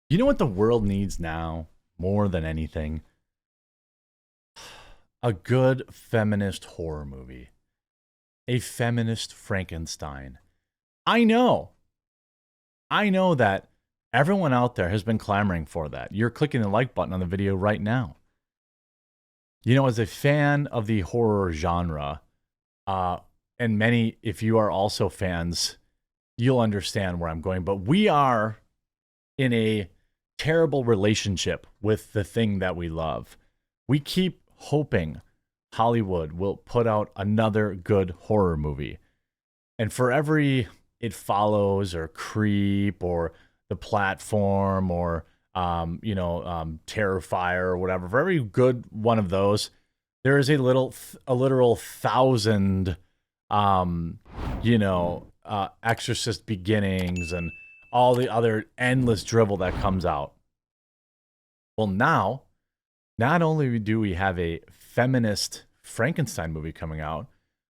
You know what the world needs now more than anything? A good feminist horror movie. A feminist Frankenstein. I know. I know that everyone out there has been clamoring for that. You're clicking the like button on the video right now. You know, as a fan of the horror genre, uh, and many, if you are also fans, you'll understand where I'm going. But we are in a terrible relationship with the thing that we love. We keep hoping Hollywood will put out another good horror movie. And for every It Follows or Creep or The Platform or Terrifier or whatever, for every good one of those, there is a literal thousand, Exorcist Beginnings and all the other endless drivel that comes out. Well, now, not only do we have a feminist Frankenstein movie coming out,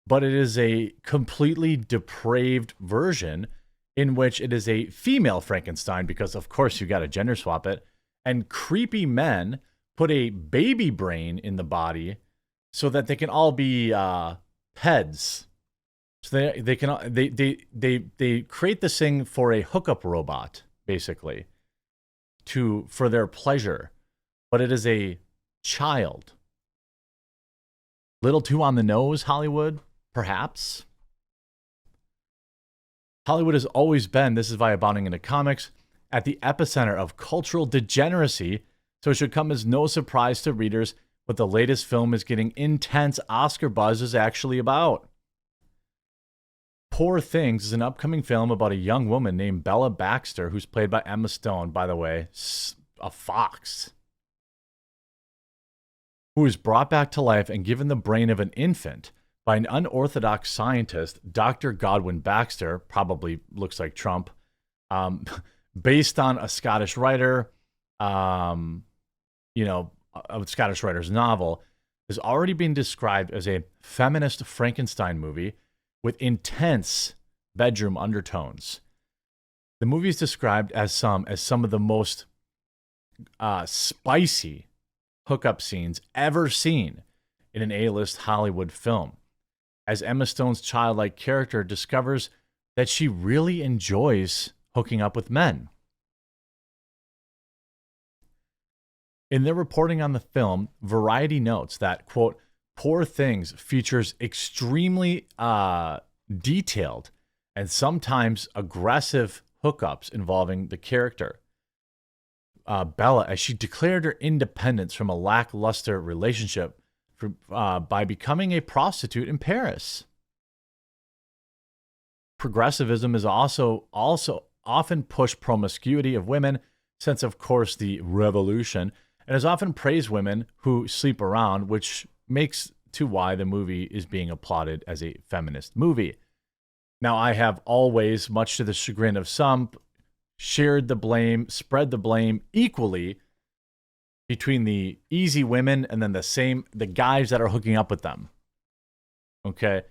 but it is a completely depraved version in which it is a female Frankenstein because, of course, you got to gender swap it. And creepy men put a baby brain in the body so that they can all be heads. So they create this thing for a hookup robot, basically, for their pleasure, but it is a child. Little too on the nose, Hollywood, perhaps. Hollywood has always been, this is via Bounding into Comics, at the epicenter of cultural degeneracy, so it should come as no surprise to readers what the latest film is getting intense Oscar buzz is actually about. Poor Things is an upcoming film about a young woman named Bella Baxter, who's played by Emma Stone, by the way, a fox, who is brought back to life and given the brain of an infant by an unorthodox scientist, Dr. Godwin Baxter, probably looks like Trump, based on a Scottish writer, a Scottish writer's novel, has already been described as a feminist Frankenstein movie with intense bedroom undertones. The movie is described as some of the most spicy hookup scenes ever seen in an A-list Hollywood film, as Emma Stone's childlike character discovers that she really enjoys hooking up with men. In their reporting on the film, Variety notes that, quote, Poor Things features extremely detailed and sometimes aggressive hookups involving the character, Bella, as she declared her independence from a lackluster relationship by becoming a prostitute in Paris. Progressivism is also often pushed promiscuity of women, since, of course, the revolution, and has often praised women who sleep around, which makes to why the movie is being applauded as a feminist movie. Now, I have always, much to the chagrin of some, spread the blame equally between the easy women and then the guys that are hooking up with them. Okay?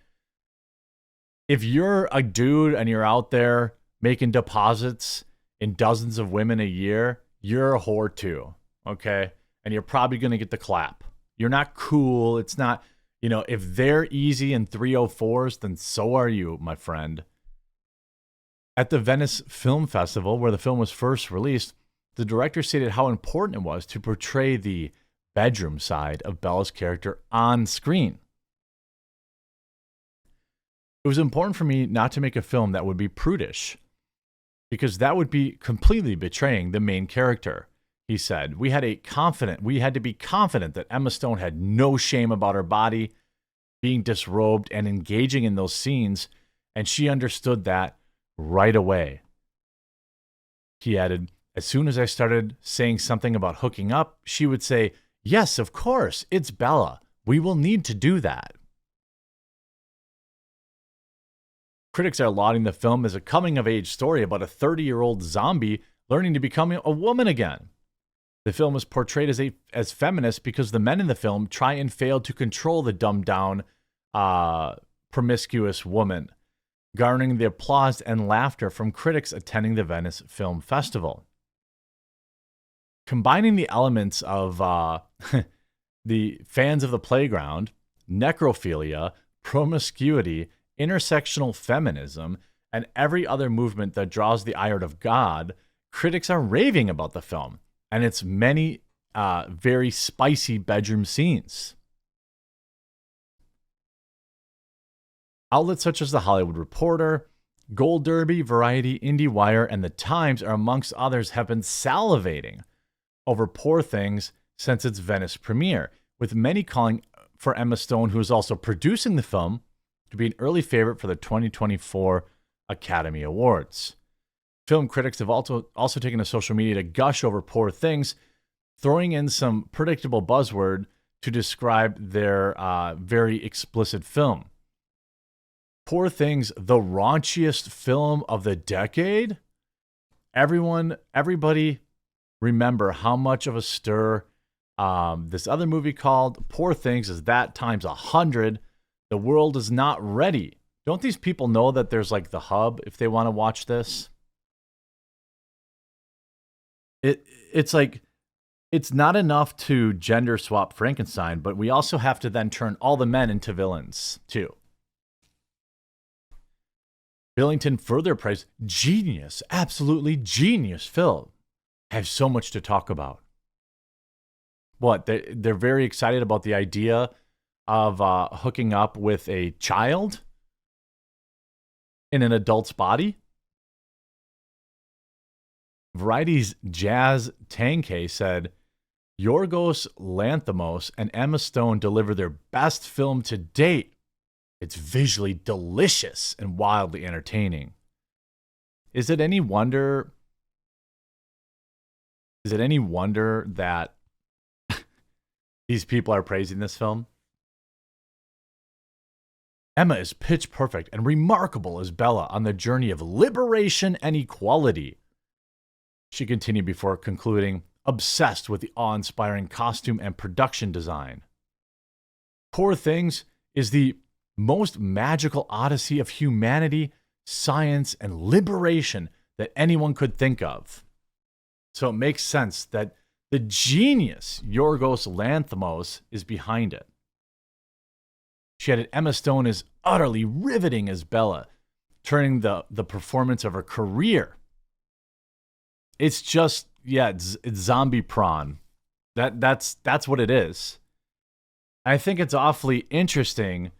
If you're a dude and you're out there making deposits in dozens of women a year, you're a whore too. Okay? And you're probably going to get the clap. You're not cool. It's not, if they're easy and 304s, then so are you, my friend. At the Venice Film Festival, where the film was first released, the director stated how important it was to portray the bedroom side of Bella's character on screen. It was important for me not to make a film that would be prudish, because that would be completely betraying the main character, he said. We had to be confident that Emma Stone had no shame about her body, being disrobed and engaging in those scenes, and she understood that right away. He added, as soon as I started saying something about hooking up, she would say, yes, of course, it's Bella. We will need to do that. Critics are lauding the film as a coming-of-age story about a 30-year-old zombie learning to become a woman again. The film is portrayed as feminist because the men in the film try and fail to control the dumbed-down, promiscuous woman, garnering the applause and laughter from critics attending the Venice Film Festival. combining the elements of the fans of the playground, necrophilia, promiscuity, intersectional feminism, and every other movement that draws the ire of God, critics are raving about the film and its many very spicy bedroom scenes. Outlets such as The Hollywood Reporter, Gold Derby, Variety, IndieWire, and The Times are amongst others have been salivating over Poor Things since its Venice premiere, with many calling for Emma Stone, who is also producing the film, to be an early favorite for the 2024 Academy Awards. Film critics have also taken to social media to gush over Poor Things, throwing in some predictable buzzword to describe their very explicit film. Poor Things, the raunchiest film of the decade? Everybody remember how much of a stir this other movie called Poor Things is that times 100. The world is not ready. Don't these people know that there's like the hub if they want to watch this? It's like, it's not enough to gender swap Frankenstein, but we also have to then turn all the men into villains too. Billington further praised, genius, absolutely genius film. I have so much to talk about. What, they're very excited about the idea of hooking up with a child in an adult's body? Variety's Jazz Tankay said, Yorgos Lanthimos and Emma Stone deliver their best film to date. It's visually delicious and wildly entertaining. Is it any wonder that these people are praising this film? Emma is pitch perfect and remarkable as Bella on the journey of liberation and equality. She continued before concluding, obsessed with the awe-inspiring costume and production design. Poor Things is the most magical odyssey of humanity, science, and liberation that anyone could think of. So it makes sense that the genius Yorgos Lanthimos is behind it. She added, Emma Stone is utterly riveting as Bella, turning the performance of her career. It's just, it's zombie prawn. That's what it is. I think it's awfully interesting.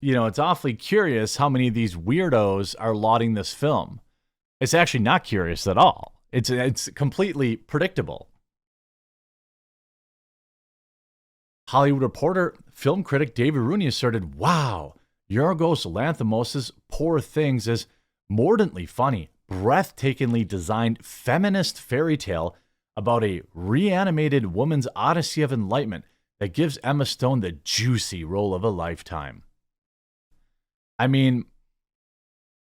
It's awfully curious how many of these weirdos are lauding this film. It's actually not curious at all. It's completely predictable. Hollywood Reporter film critic David Rooney asserted, wow, Yorgos Lanthimos' Poor Things is mordantly funny, breathtakingly designed feminist fairy tale about a reanimated woman's odyssey of enlightenment that gives Emma Stone the juicy role of a lifetime. I mean,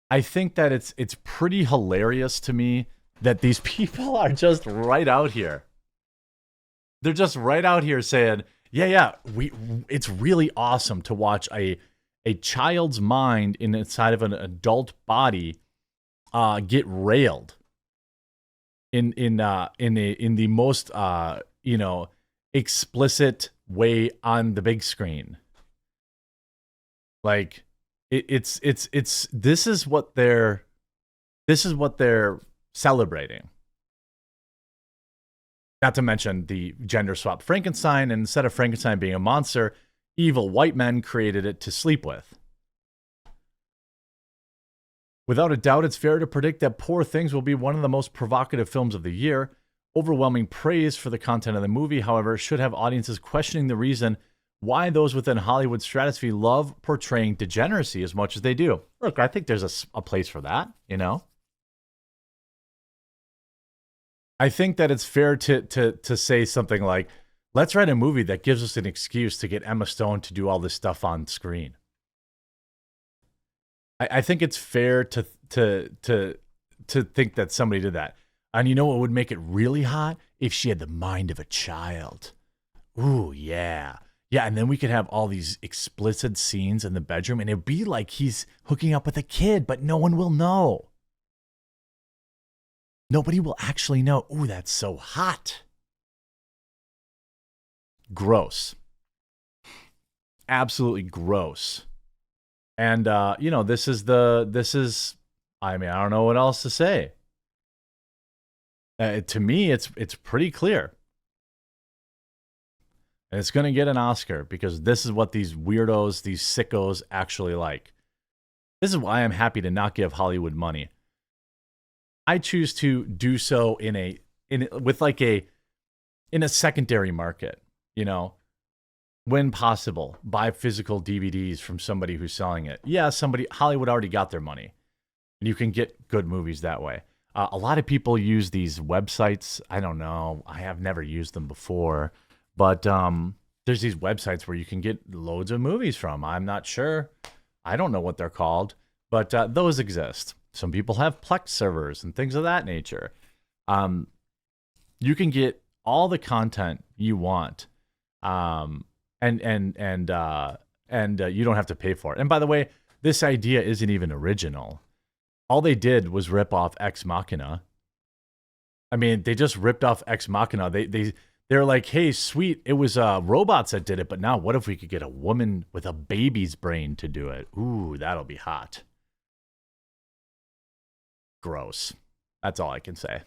I think that it's pretty hilarious to me that these people are just right out here. They're just right out here saying, it's really awesome to watch a child's mind inside of an adult body get railed in the most explicit way on the big screen. Like it's this is what they're celebrating. Not to mention the gender swap Frankenstein, and instead of Frankenstein being a monster, evil white men created it to sleep with. Without a doubt, it's fair to predict that Poor Things will be one of the most provocative films of the year. Overwhelming praise for the content of the movie, however, should have audiences questioning the reason why those within Hollywood's stratosphere love portraying degeneracy as much as they do. Look, I think there's a place for that, I think that it's fair to say something like, let's write a movie that gives us an excuse to get Emma Stone to do all this stuff on screen. I think it's fair to think that somebody did that. And you know what would make it really hot? If she had the mind of a child. Ooh, yeah. Yeah, and then we could have all these explicit scenes in the bedroom, and it'd be like he's hooking up with a kid, but no one will know. Nobody will actually know. Ooh, that's so hot. Gross. Absolutely gross. And this is I mean, I don't know what else to say. To me, it's pretty clear. And it's going to get an Oscar because this is what these weirdos, these sickos actually like. This is why I'm happy to not give Hollywood money. I choose to do so in a secondary market, when possible, buy physical DVDs from somebody who's selling it. Yeah, Hollywood already got their money, and you can get good movies that way. A lot of people use these websites. I don't know. I have never used them before, but there's these websites where you can get loads of movies from. I'm not sure. I don't know what they're called, but those exist. Some people have Plex servers and things of that nature. You can get all the content you want, and you don't have to pay for it. And by the way, this idea isn't even original. All they did was rip off Ex Machina. I mean, they just ripped off Ex Machina. They're like, hey, sweet, it was robots that did it, but now what if we could get a woman with a baby's brain to do it? Ooh, that'll be hot. Gross. That's all I can say.